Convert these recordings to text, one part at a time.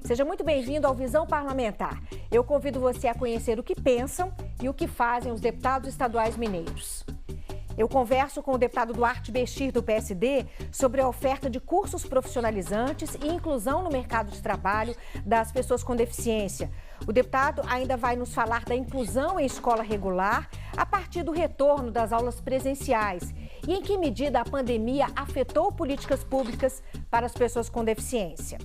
Seja muito bem-vindo ao Visão Parlamentar. Eu convido você a conhecer o que pensam e o que fazem os deputados estaduais mineiros. Eu converso com o deputado Duarte Bechir, do PSD, sobre a oferta de cursos profissionalizantes e inclusão no mercado de trabalho das pessoas com deficiência. O deputado ainda vai nos falar da inclusão em escola regular a partir do retorno das aulas presenciais e em que medida a pandemia afetou políticas públicas para as pessoas com deficiência.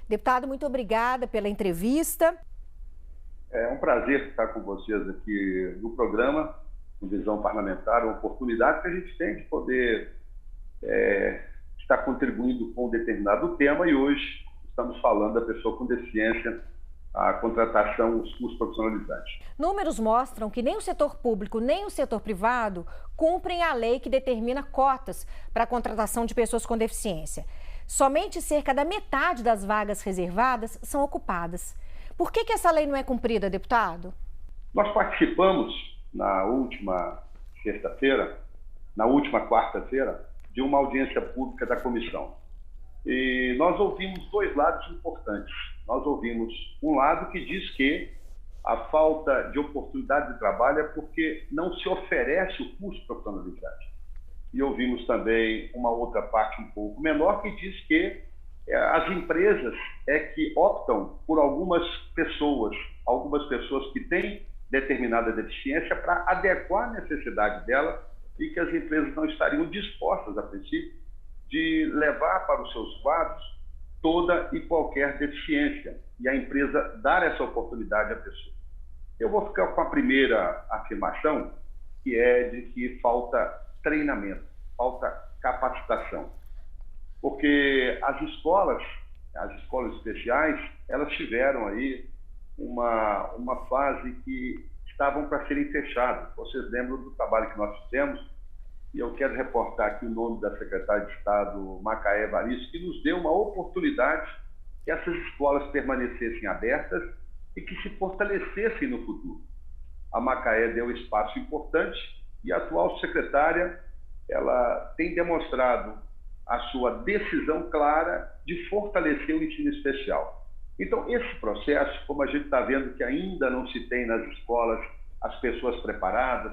Deputado, muito obrigada pela entrevista. É um prazer estar com vocês aqui no programa, no Visão Parlamentar, uma oportunidade que a gente tem de poder estar contribuindo com um determinado tema, e hoje estamos falando da pessoa com deficiência, a contratação, os cursos profissionalizantes. Números mostram que nem o setor público nem o setor privado cumprem a lei que determina cotas para a contratação de pessoas com deficiência. Somente cerca da metade das vagas reservadas são ocupadas. Por que essa lei não é cumprida, deputado? Nós participamos na última sexta-feira, na última quarta-feira, de uma audiência pública da comissão. E nós ouvimos dois lados importantes. Nós ouvimos um lado que diz que a falta de oportunidade de trabalho é porque não se oferece o curso profissionalizante. E ouvimos também uma outra parte um pouco menor que diz que as empresas que optam por algumas pessoas que têm determinada deficiência para adequar a necessidade dela, e que as empresas não estariam dispostas, a princípio, de levar para os seus quadros toda e qualquer deficiência, e a empresa dar essa oportunidade à pessoa. Eu vou ficar com a primeira afirmação, que é de que falta treinamento, falta capacitação. Porque as escolas especiais, elas tiveram aí uma fase que estavam para serem fechadas. Vocês lembram do trabalho que nós fizemos? E eu quero reportar aqui o nome da secretária de Estado, Macaé Evaristo, que nos deu uma oportunidade que essas escolas permanecessem abertas e que se fortalecessem no futuro. A Macaé deu espaço importante e a atual secretária, ela tem demonstrado a sua decisão clara de fortalecer o ensino especial. Então, esse processo, como a gente está vendo que ainda não se tem nas escolas as pessoas preparadas,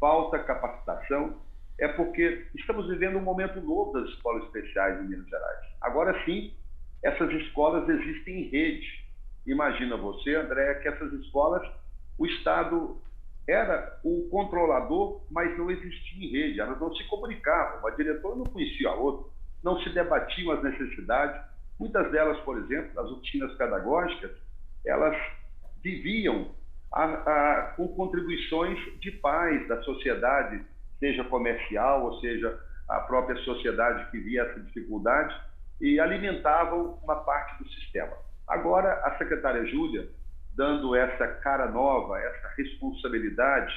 falta capacitação, é porque estamos vivendo um momento novo das escolas especiais em Minas Gerais. Agora sim, essas escolas existem em rede. Imagina você, André, que essas escolas, o Estado era o controlador, mas não existia em rede, elas não se comunicavam, uma diretora não conhecia a outra, não se debatiam as necessidades. Muitas delas, por exemplo, as oficinas pedagógicas, elas viviam com contribuições de pais da sociedade, seja comercial, ou seja, a própria sociedade que via essa dificuldade, e alimentavam uma parte do sistema. Agora, a secretária Júlia, dando essa cara nova, essa responsabilidade,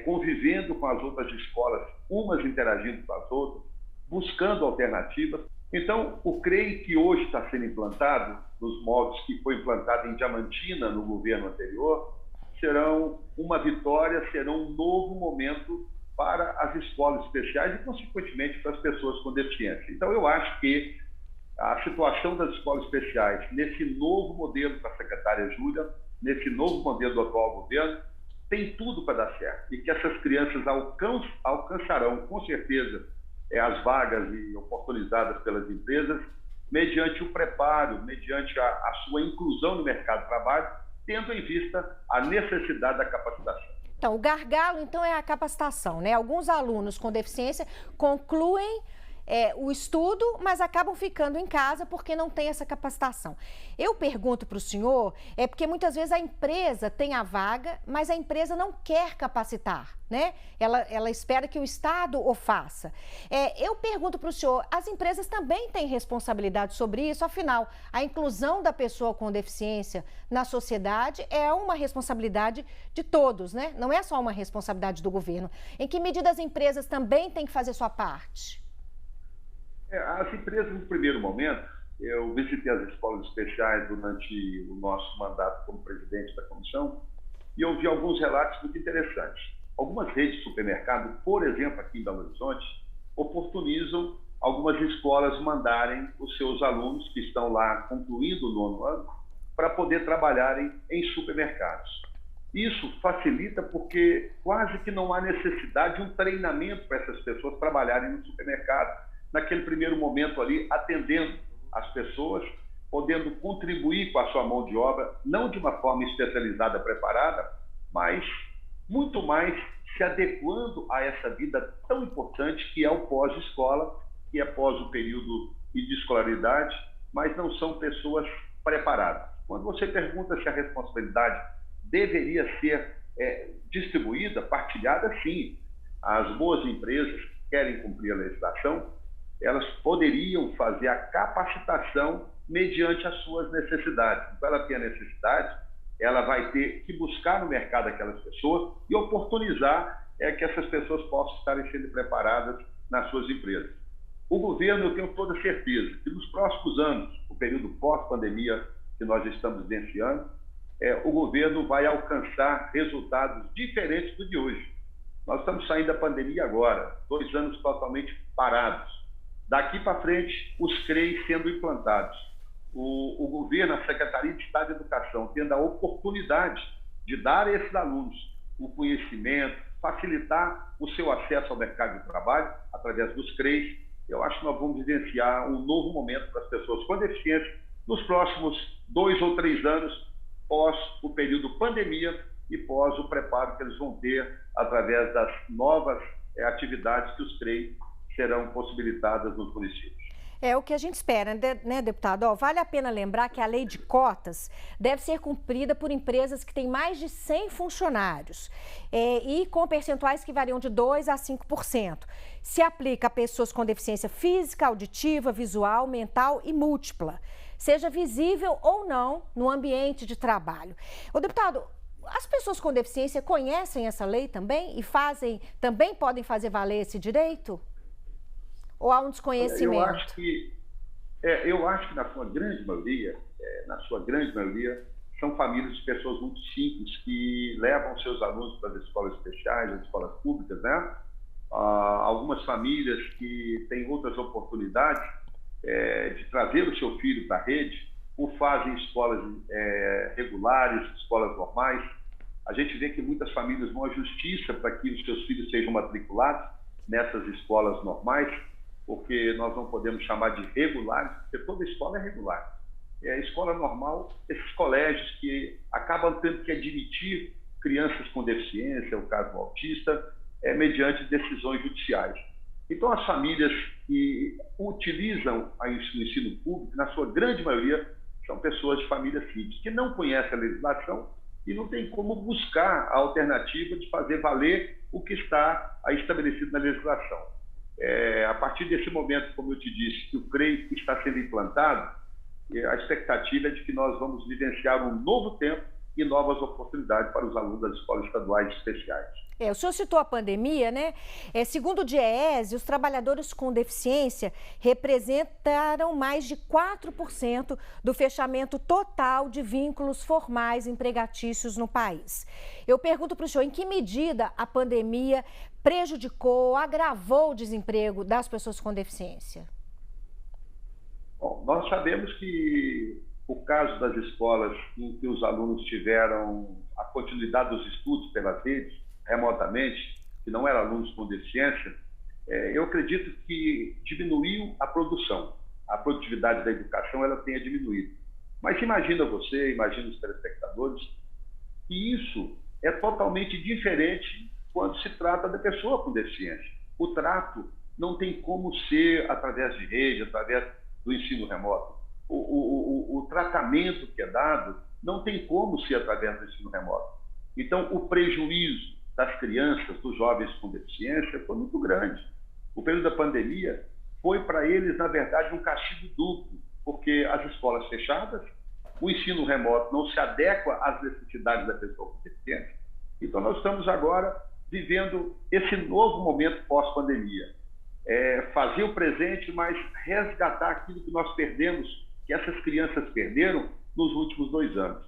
convivendo com as outras escolas, umas interagindo com as outras, buscando alternativas. Então, o CREI que hoje está sendo implantado, nos moldes que foi implantado em Diamantina, no governo anterior, serão uma vitória, serão um novo momento para as escolas especiais e, consequentemente, para as pessoas com deficiência. Então, eu acho que a situação das escolas especiais, nesse novo modelo da secretária Júlia, nesse novo modelo do atual governo, tem tudo para dar certo. E que essas crianças alcançarão, com certeza, as vagas e oportunizadas pelas empresas, mediante o preparo, mediante a sua inclusão no mercado de trabalho, tendo em vista a necessidade da capacitação. Então, o gargalo, então, é a capacitação, né? Alguns alunos com deficiência concluem o estudo, mas acabam ficando em casa porque não tem essa capacitação. Eu pergunto para o senhor, porque muitas vezes a empresa tem a vaga, mas a empresa não quer capacitar, né? Ela espera que o Estado o faça. Eu pergunto para o senhor, as empresas também têm responsabilidade sobre isso? Afinal, a inclusão da pessoa com deficiência na sociedade é uma responsabilidade de todos, né? Não é só uma responsabilidade do governo. Em que medida as empresas também têm que fazer sua parte? As empresas, no primeiro momento, eu visitei as escolas especiais durante o nosso mandato como presidente da comissão e ouvi alguns relatos muito interessantes. Algumas redes de supermercado, por exemplo, aqui em Belo Horizonte, oportunizam algumas escolas mandarem os seus alunos que estão lá concluindo o 9º ano para poder trabalharem em supermercados. Isso facilita porque quase que não há necessidade de um treinamento para essas pessoas trabalharem no supermercado, naquele primeiro momento ali, atendendo as pessoas, podendo contribuir com a sua mão de obra, não de uma forma especializada, preparada, mas muito mais se adequando a essa vida tão importante que é o pós-escola, que é após o período de escolaridade, mas não são pessoas preparadas. Quando você pergunta se a responsabilidade deveria ser distribuída, partilhada, sim. As boas empresas que querem cumprir a legislação, elas poderiam fazer a capacitação mediante as suas necessidades. Então, ela tem a necessidade, ela vai ter que buscar no mercado aquelas pessoas e oportunizar que essas pessoas possam estarem sendo preparadas nas suas empresas. O governo, eu tenho toda certeza que nos próximos anos, o período pós-pandemia que nós estamos vivenciando, o governo vai alcançar resultados diferentes do de hoje. Nós estamos saindo da pandemia agora, 2 anos totalmente parados. Daqui para frente, os CREs sendo implantados. O governo, a Secretaria de Estado de Educação, tendo a oportunidade de dar a esses alunos o conhecimento, facilitar o seu acesso ao mercado de trabalho através dos CREs, eu acho que nós vamos vivenciar um novo momento para as pessoas com deficiência nos próximos 2 ou 3 anos, pós o período pandemia e pós o preparo que eles vão ter através das novas atividades que os CREs serão possibilitadas nos municípios. É o que a gente espera, né, deputado? Vale a pena lembrar que a lei de cotas deve ser cumprida por empresas que têm mais de 100 funcionários e com percentuais que variam de 2% a 5%. Se aplica a pessoas com deficiência física, auditiva, visual, mental e múltipla, seja visível ou não no ambiente de trabalho. Ô, deputado, as pessoas com deficiência conhecem essa lei também e também podem fazer valer esse direito? Ou há um desconhecimento? Eu acho que na sua grande maioria, são famílias de pessoas muito simples que levam seus alunos para as escolas especiais, as escolas públicas, né? Algumas famílias que têm outras oportunidades de trazer o seu filho para a rede, ou fazem escolas regulares, escolas normais. A gente vê que muitas famílias vão à justiça para que os seus filhos sejam matriculados nessas escolas normais, porque nós não podemos chamar de regulares, porque toda escola é regular. A escola normal, esses colégios que acabam tendo que admitir crianças com deficiência, o caso do autista, mediante decisões judiciais. Então, as famílias que utilizam o ensino público, na sua grande maioria, são pessoas de famílias simples, que não conhecem a legislação e não tem como buscar a alternativa de fazer valer o que está estabelecido na legislação. A partir desse momento, como eu te disse, que o CREI está sendo implantado, a expectativa é de que nós vamos vivenciar um novo tempo e novas oportunidades para os alunos das escolas estaduais especiais. O senhor citou a pandemia, né? Segundo o DIEESE, os trabalhadores com deficiência representaram mais de 4% do fechamento total de vínculos formais empregatícios no país. Eu pergunto para o senhor, em que medida a pandemia prejudicou, agravou o desemprego das pessoas com deficiência? Bom, nós sabemos que o caso das escolas em que os alunos tiveram a continuidade dos estudos pelas redes, remotamente, que não eram alunos com deficiência, eu acredito que diminuiu a produção. A produtividade da educação ela tenha diminuído. Mas imagina os telespectadores, que isso é totalmente diferente quando se trata da pessoa com deficiência. O trato não tem como ser através de rede, através do ensino remoto. O tratamento que é dado não tem como ser através do ensino remoto. Então, o prejuízo das crianças, dos jovens com deficiência, foi muito grande. O período da pandemia foi para eles, na verdade, um castigo duplo, porque as escolas fechadas, o ensino remoto não se adequa às necessidades da pessoa com deficiência. Então, nós estamos agora vivendo esse novo momento pós-pandemia. Fazer o presente, mas resgatar aquilo que nós perdemos, que essas crianças perderam nos últimos 2 anos.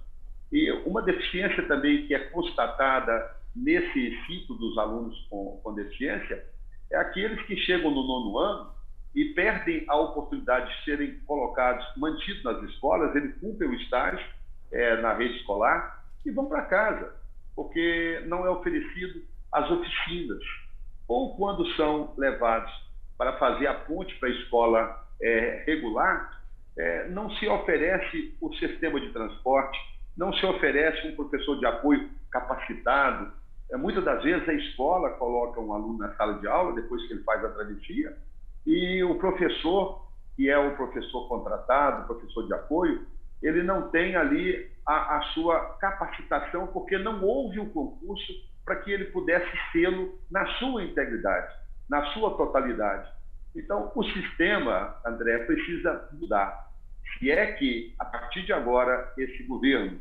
E uma deficiência também que é constatada nesse ciclo dos alunos com deficiência é aqueles que chegam no 9º ano e perdem a oportunidade de serem colocados, mantidos nas escolas, eles cumprem o estágio na rede escolar e vão para casa, porque não é oferecido as oficinas, ou quando são levados para fazer a ponte para a escola regular, não se oferece o sistema de transporte, não se oferece um professor de apoio capacitado. Muitas das vezes a escola coloca um aluno na sala de aula, depois que ele faz a travessia, e o professor, que é o professor contratado, professor de apoio, ele não tem ali a sua capacitação, porque não houve um concurso para que ele pudesse sê-lo na sua integridade, na sua totalidade. Então, o sistema, André, precisa mudar. Se é que, a partir de agora, esse governo,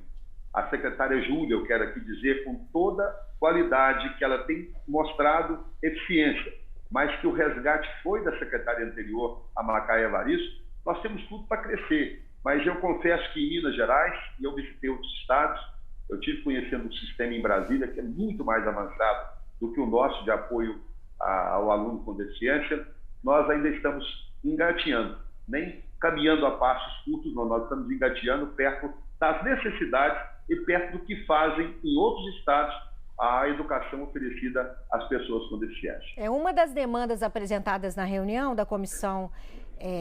a secretária Júlia, eu quero aqui dizer, com toda qualidade, que ela tem mostrado eficiência, mas que o resgate foi da secretária anterior, a Macaia Evaristo, nós temos tudo para crescer. Mas eu confesso que em Minas Gerais, e eu visitei outros estados, eu tive conhecendo um sistema em Brasília que é muito mais avançado do que o nosso de apoio ao aluno com deficiência. Nós ainda estamos engateando, nem caminhando a passos curtos, não, nós estamos engateando perto das necessidades e perto do que fazem em outros estados a educação oferecida às pessoas com deficiência. Uma das demandas apresentadas na reunião da Comissão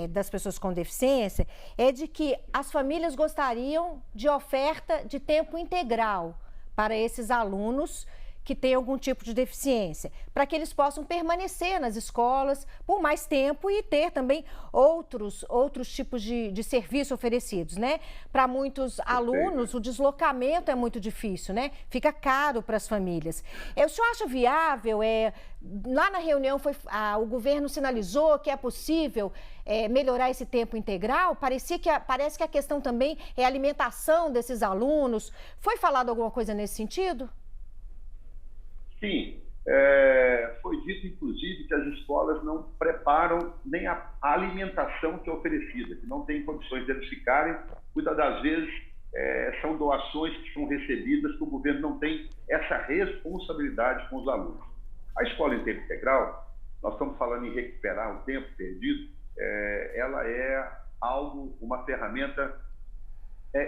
das Pessoas com Deficiência é de que as famílias gostariam de oferta de tempo integral para esses alunos que têm algum tipo de deficiência, para que eles possam permanecer nas escolas por mais tempo e ter também outros tipos de serviço oferecidos, né? Para muitos alunos, o deslocamento é muito difícil, né? Fica caro para as famílias. O senhor acha viável? Lá na reunião o governo sinalizou que é possível melhorar esse tempo integral? Parece que a questão também é a alimentação desses alunos. Foi falado alguma coisa nesse sentido? Sim, foi dito, inclusive, que as escolas não preparam nem a alimentação que é oferecida, que não tem condições de eles ficarem. Muitas das vezes são doações que são recebidas, que o governo não tem essa responsabilidade com os alunos. A escola em tempo integral, nós estamos falando em recuperar o tempo perdido, ela é uma ferramenta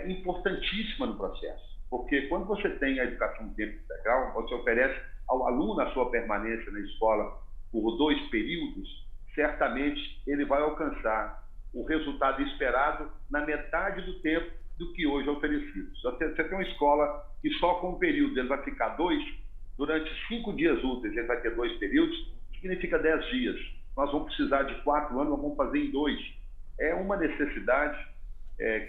importantíssima no processo, porque quando você tem a educação em tempo integral, você oferece ao aluno a sua permanência na escola por 2 períodos, certamente ele vai alcançar o resultado esperado na metade do tempo do que hoje é oferecido. Se você tem uma escola que só com um período ele vai ficar 2, durante 5 dias úteis ele vai ter 2 períodos, significa 10 dias. Nós vamos precisar de 4 anos, nós vamos fazer em 2. É uma necessidade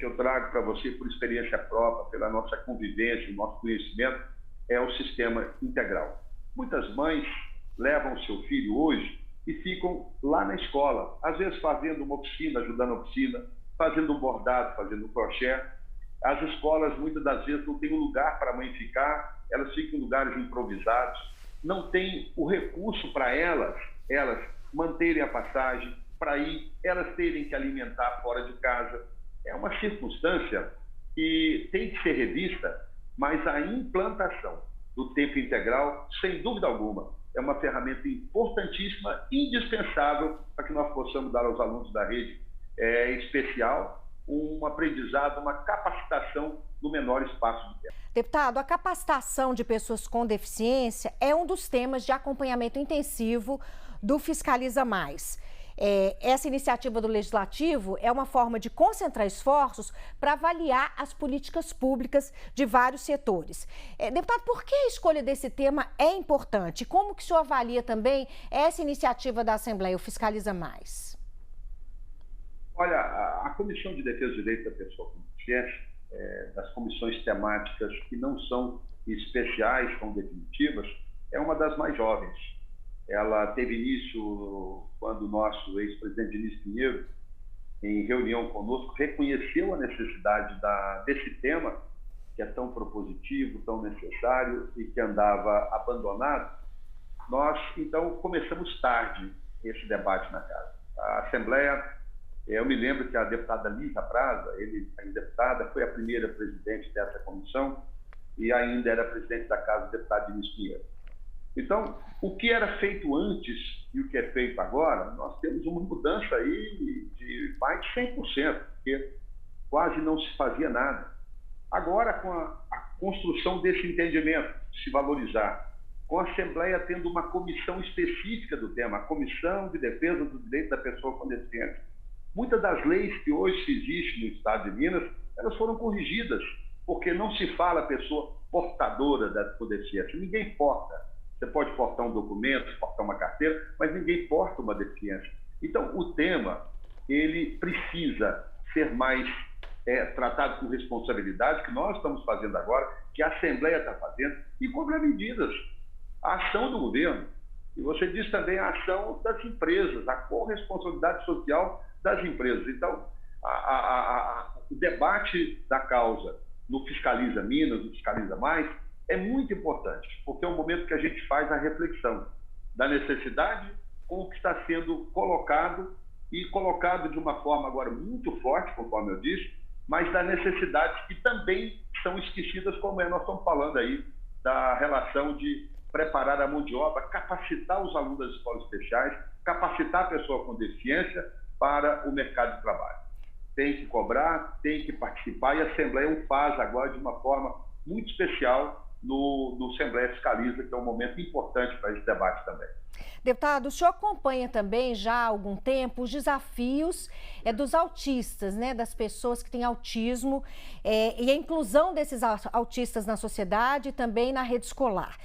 que eu trago para você por experiência própria, pela nossa convivência, o nosso conhecimento, é o sistema integral. Muitas mães levam o seu filho hoje e ficam lá na escola, às vezes fazendo uma oficina, ajudando a oficina, fazendo um bordado, fazendo um crochê. As escolas, muitas das vezes, não têm um lugar para a mãe ficar, elas ficam em lugares improvisados, não tem o recurso para elas manterem a passagem, para ir, elas terem que alimentar fora de casa. É uma circunstância que tem que ser revista, mas a implantação do tempo integral, sem dúvida alguma, é uma ferramenta importantíssima, indispensável para que nós possamos dar aos alunos da rede especial um aprendizado, uma capacitação no menor espaço de tempo. Deputado, a capacitação de pessoas com deficiência é um dos temas de acompanhamento intensivo do Fiscaliza Mais. Essa iniciativa do Legislativo é uma forma de concentrar esforços para avaliar as políticas públicas de vários setores. Deputado, por que a escolha desse tema é importante? Como que o senhor avalia também essa iniciativa da Assembleia, o Fiscaliza Mais? Olha, a Comissão de Defesa dos Direitos da Pessoa com Deficiência, das comissões temáticas que não são especiais, são definitivas, é uma das mais jovens. Ela teve início quando o nosso ex-presidente Diniz Pinheiro, em reunião conosco, reconheceu a necessidade desse tema, que é tão propositivo, tão necessário e que andava abandonado. Nós, então, começamos tarde esse debate na casa. A Assembleia, eu me lembro que a deputada Lígia Praza, a deputada, foi a primeira presidente dessa comissão e ainda era presidente da casa o deputado Diniz Pinheiro. Então, o que era feito antes e o que é feito agora, nós temos uma mudança aí de mais de 100%, porque quase não se fazia nada. Agora, com a construção desse entendimento, de se valorizar, com a Assembleia tendo uma comissão específica do tema, a Comissão de Defesa dos Direitos da Pessoa com Deficiência. Muitas das leis que hoje existem no Estado de Minas, elas foram corrigidas, porque não se fala pessoa portadora da deficiência. Ninguém porta. Você pode portar um documento, portar uma carteira, mas ninguém porta uma deficiência. Então, o tema, ele precisa ser mais tratado com responsabilidade, que nós estamos fazendo agora, que a Assembleia está fazendo, e cobrar medidas. A ação do governo, e você diz também a ação das empresas, a corresponsabilidade social das empresas. Então, o debate da causa no Fiscaliza Minas, no Fiscaliza Mais, é muito importante, porque é um momento que a gente faz a reflexão da necessidade com o que está sendo colocado, e colocado de uma forma agora muito forte, conforme eu disse, mas das necessidades que também são esquecidas, como nós estamos falando aí da relação de preparar a mão de obra, capacitar os alunos das escolas especiais, capacitar a pessoa com deficiência para o mercado de trabalho. Tem que cobrar, tem que participar, e a Assembleia o faz agora de uma forma muito especial no Assembleia Fiscaliza, que é um momento importante para esse debate também. Deputado, o senhor acompanha também já há algum tempo os desafios dos autistas, né, das pessoas que têm autismo, e a inclusão desses autistas na sociedade e também na rede escolar.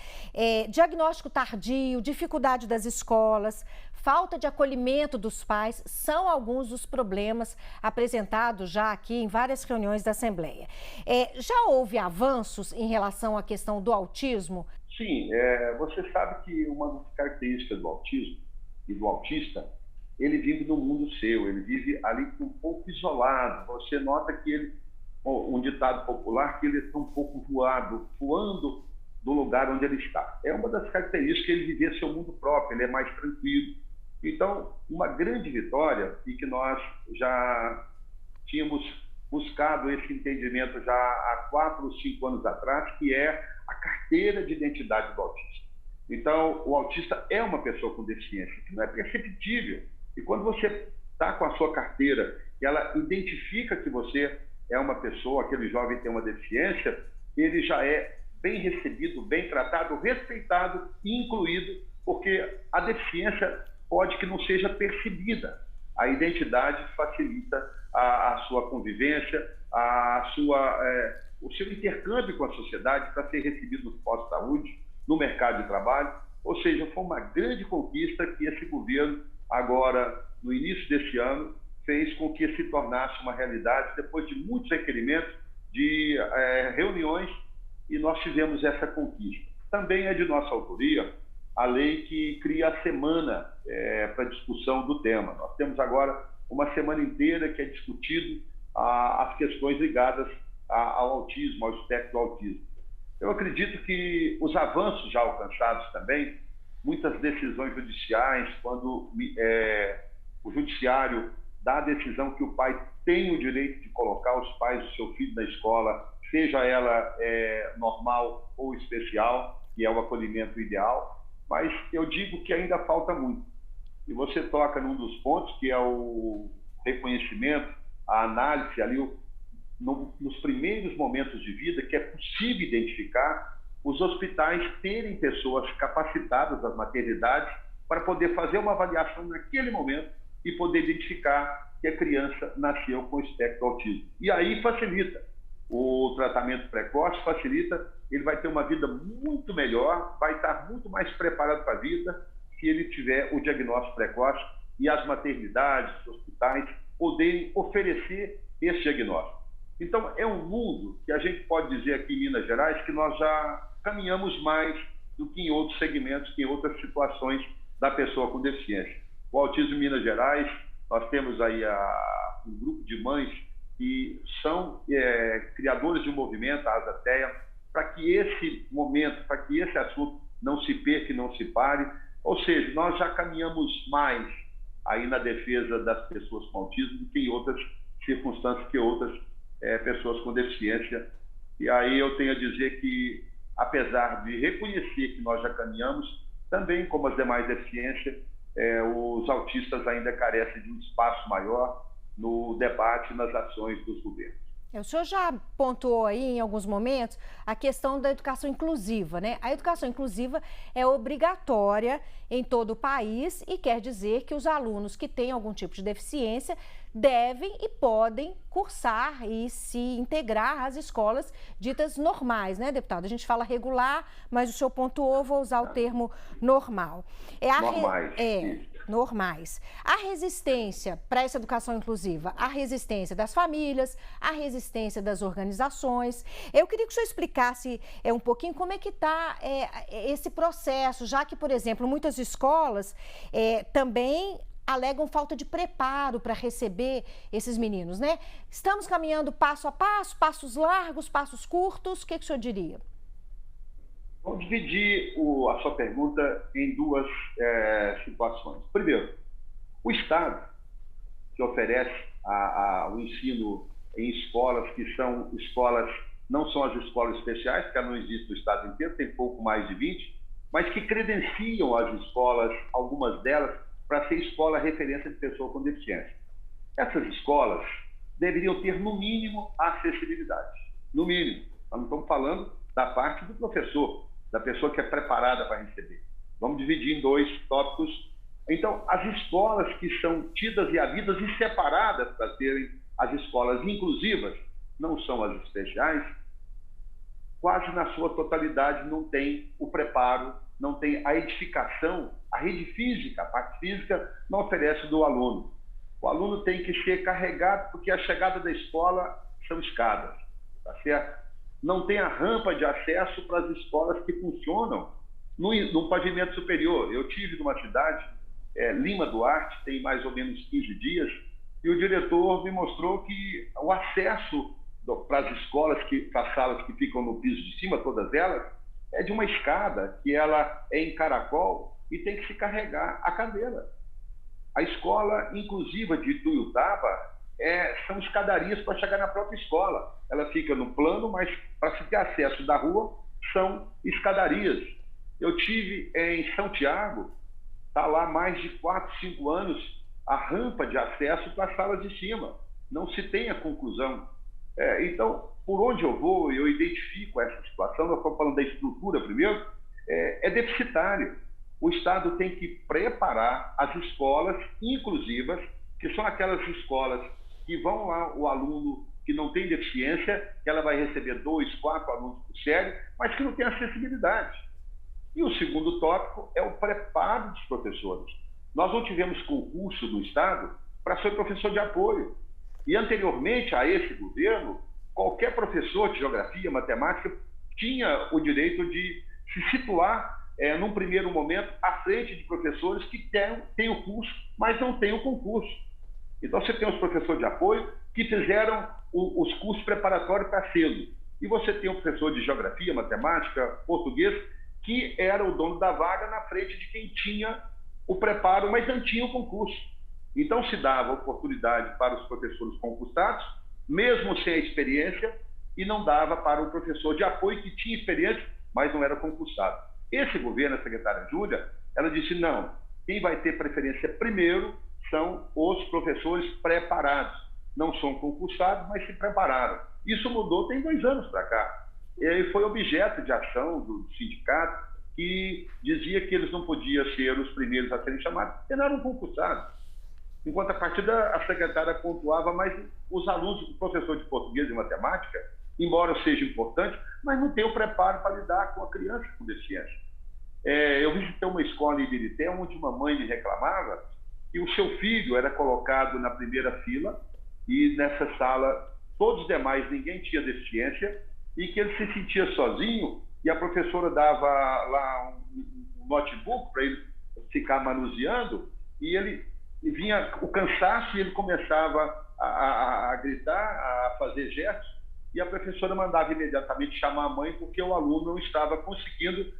Diagnóstico tardio, dificuldade das escolas, falta de acolhimento dos pais são alguns dos problemas apresentados já aqui em várias reuniões da Assembleia. Já houve avanços em relação à questão do autismo? Sim, você sabe que uma das características do autismo e do autista, ele vive no mundo seu, ele vive ali um pouco isolado. Você nota que ele, um ditado popular, que ele está um pouco voando do lugar onde ele está. É uma das características que ele vive seu mundo próprio, ele é mais tranquilo. Então, uma grande vitória, e que nós já tínhamos buscado esse entendimento já há 4 ou 5 anos atrás, que é a carteira de identidade do autista. Então, o autista é uma pessoa com deficiência, que não é perceptível. E quando você está com a sua carteira e ela identifica que você é uma pessoa, aquele jovem tem uma deficiência, ele já é bem recebido, bem tratado, respeitado e incluído, porque a deficiência pode que não seja percebida. A identidade facilita a sua convivência, o seu intercâmbio com a sociedade para ser recebido no pós-saúde, no mercado de trabalho. Ou seja, foi uma grande conquista que esse governo, agora, no início desse ano, fez com que se tornasse uma realidade, depois de muitos requerimentos, de reuniões, e nós tivemos essa conquista. Também é de nossa autoria a lei que cria a semana para discussão do tema. Nós temos agora uma semana inteira que é discutido as questões ligadas ao autismo, ao espectro do autismo. Eu acredito que os avanços já alcançados também, muitas decisões judiciais, quando o judiciário dá a decisão que o pai tem o direito de colocar os pais do seu filho na escola, seja ela normal ou especial, que é o acolhimento ideal, mas eu digo que ainda falta muito. E você toca num dos pontos, que é o reconhecimento, a análise ali, nos primeiros momentos de vida, que é possível identificar os hospitais terem pessoas capacitadas das maternidades para poder fazer uma avaliação naquele momento e poder identificar que a criança nasceu com espectro autismo. E aí facilita. O tratamento precoce facilita, ele vai ter uma vida muito melhor, vai estar muito mais preparado para a vida se ele tiver o diagnóstico precoce e as maternidades, os hospitais poderem oferecer esse diagnóstico. Então, é um mundo que a gente pode dizer aqui em Minas Gerais que nós já caminhamos mais do que em outros segmentos, que em outras situações da pessoa com deficiência. O autismo em Minas Gerais, nós temos aí um grupo de mães que são criadores de um movimento, a Azateia, para que esse momento, para que esse assunto não se perca e não se pare. Ou seja, nós já caminhamos mais aí na defesa das pessoas com autismo do que em outras circunstâncias, que outras pessoas com deficiência. E aí eu tenho a dizer que, apesar de reconhecer que nós já caminhamos, também como as demais deficiências, os autistas ainda carecem de um espaço maior no debate e nas ações dos governos. O senhor já pontuou aí em alguns momentos a questão da educação inclusiva, né? A educação inclusiva é obrigatória em todo o país e quer dizer que os alunos que têm algum tipo de deficiência devem e podem cursar e se integrar às escolas ditas normais, né, deputado? A gente fala regular, mas o senhor pontuou, vou usar o termo normal. Normais. A resistência para essa educação inclusiva, a resistência das famílias, a resistência das organizações. Eu queria que o senhor explicasse um pouquinho como é que está esse processo, já que, por exemplo, muitas escolas também alegam falta de preparo para receber esses meninos, né? Estamos caminhando passo a passo, passos largos, passos curtos, o que o senhor diria? Vamos dividir a sua pergunta em duas situações. Primeiro, o Estado, que oferece o ensino em escolas que são escolas, não são as escolas especiais, porque não existe no Estado inteiro, tem pouco mais de 20, mas que credenciam as escolas, algumas delas, para ser escola referência de pessoa com deficiência. Essas escolas deveriam ter, no mínimo, acessibilidade. No mínimo. Nós não estamos falando da parte do professor, da pessoa que é preparada para receber. Vamos dividir em dois tópicos. Então, as escolas que são tidas e havidas e separadas para serem as escolas inclusivas, não são as especiais, quase na sua totalidade não tem o preparo, não tem a edificação, a rede física, a parte física não oferece do aluno. O aluno tem que ser carregado, porque a chegada da escola são escadas, tá certo? Não tem a rampa de acesso para as escolas que funcionam no pavimento superior. Eu tive numa cidade, Lima Duarte, tem mais ou menos 15 dias, e o diretor me mostrou que o acesso para as escolas, para as salas que ficam no piso de cima, todas elas, é de uma escada que ela é em caracol e tem que se carregar a cadeira. A escola inclusiva de Ituiutaba são escadarias para chegar na própria escola. Ela fica no plano, mas para se ter acesso da rua são escadarias. Eu tive em São Tiago, está lá mais de 4, 5 anos, a rampa de acesso para as salas de cima. Não se tem a conclusão. Então, por onde eu vou, eu identifico essa situação, nós estamos falando da estrutura primeiro, é deficitário. O Estado tem que preparar as escolas inclusivas, que são aquelas escolas que vão lá, o aluno que não tem deficiência, que ela vai receber 2, 4 alunos por série, mas que não tem acessibilidade. E o segundo tópico é o preparo dos professores. Nós não tivemos concurso do Estado para ser professor de apoio. E anteriormente a esse governo, qualquer professor de geografia, matemática, tinha o direito de se situar, num primeiro momento, à frente de professores que têm o curso, mas não têm o concurso. Então, você tem os professores de apoio que fizeram os cursos preparatórios para sê-lo. E você tem o professor de geografia, matemática, português, que era o dono da vaga na frente de quem tinha o preparo, mas não tinha o concurso. Então, se dava oportunidade para os professores concursados, mesmo sem a experiência, e não dava para o professor de apoio que tinha experiência, mas não era concursado. Esse governo, a secretária Júlia, ela disse, não, quem vai ter preferência primeiro são os professores preparados. Não são concursados, mas se prepararam. Isso mudou tem 2 anos para cá. E foi objeto de ação do sindicato, que dizia que eles não podiam ser os primeiros a serem chamados, porque não eram concursados. Enquanto a partida a secretária pontuava, mas os alunos, o professor de português e matemática, embora seja importante, mas não tem o preparo para lidar com a criança com deficiência. Eu visitei uma escola em Ibirité, onde uma mãe me reclamava que o seu filho era colocado na primeira fila e nessa sala todos os demais, ninguém tinha deficiência, e que ele se sentia sozinho e a professora dava lá um notebook para ele ficar manuseando e ele vinha o cansaço e ele começava a gritar, a fazer gestos, e a professora mandava imediatamente chamar a mãe porque o aluno não estava conseguindo,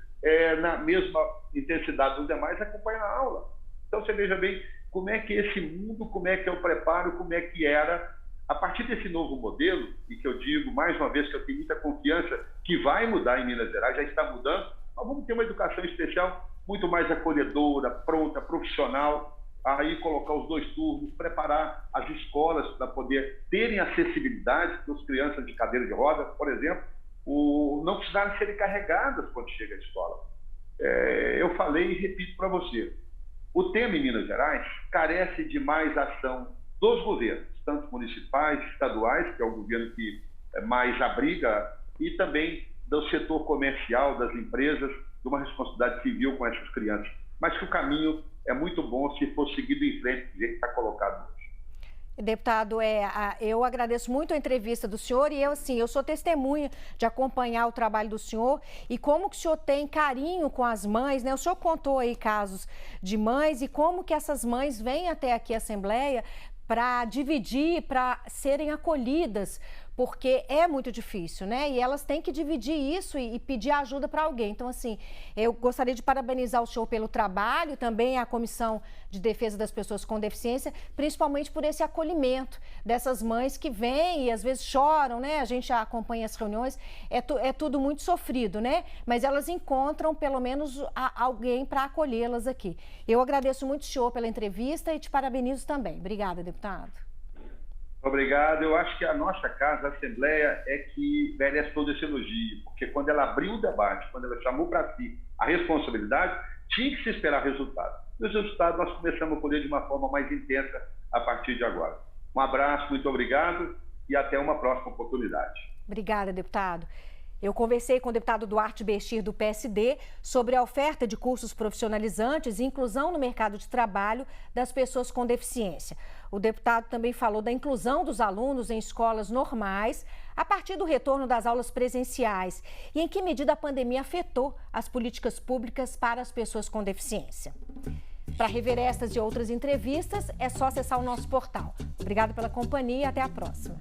na mesma intensidade dos demais, acompanhar a aula. Então você veja bem como é que esse mundo, como é que é o preparo, como é que era. A partir desse novo modelo, e que eu digo mais uma vez que eu tenho muita confiança que vai mudar em Minas Gerais, já está mudando, nós vamos ter uma educação especial muito mais acolhedora, pronta, profissional, aí colocar os 2 turnos, preparar as escolas para poder terem acessibilidade para as crianças de cadeira de roda, por exemplo, não precisarem serem carregadas quando chega à escola. Eu falei e repito para você, o tema em Minas Gerais carece de mais ação dos governos, tanto municipais, estaduais, que é o governo que mais abriga, e também do setor comercial, das empresas, de uma responsabilidade civil com essas crianças. Mas que o caminho é muito bom se for seguido em frente do jeito que está colocado hoje. Deputado, eu agradeço muito a entrevista do senhor e eu sou testemunha de acompanhar o trabalho do senhor e como que o senhor tem carinho com as mães, né? O senhor contou aí casos de mães e como que essas mães vêm até aqui à Assembleia para dividir, para serem acolhidas, porque é muito difícil, né? E elas têm que dividir isso e pedir ajuda para alguém. Então, assim, eu gostaria de parabenizar o senhor pelo trabalho, também a Comissão de Defesa das Pessoas com Deficiência, principalmente por esse acolhimento dessas mães que vêm e às vezes choram, né? A gente já acompanha as reuniões, é tudo muito sofrido, né? Mas elas encontram pelo menos alguém para acolhê-las aqui. Eu agradeço muito o senhor pela entrevista e te parabenizo também. Obrigada, deputado. Obrigado. Eu acho que a nossa casa, a Assembleia, é que merece todo esse elogio, porque quando ela abriu o debate, quando ela chamou para si a responsabilidade, tinha que se esperar resultado. E os resultados nós começamos a colher de uma forma mais intensa a partir de agora. Um abraço, muito obrigado e até uma próxima oportunidade. Obrigada, deputado. Eu conversei com o deputado Duarte Bestir, do PSD, sobre a oferta de cursos profissionalizantes e inclusão no mercado de trabalho das pessoas com deficiência. O deputado também falou da inclusão dos alunos em escolas normais a partir do retorno das aulas presenciais e em que medida a pandemia afetou as políticas públicas para as pessoas com deficiência. Para rever estas e outras entrevistas, é só acessar o nosso portal. Obrigada pela companhia e até a próxima.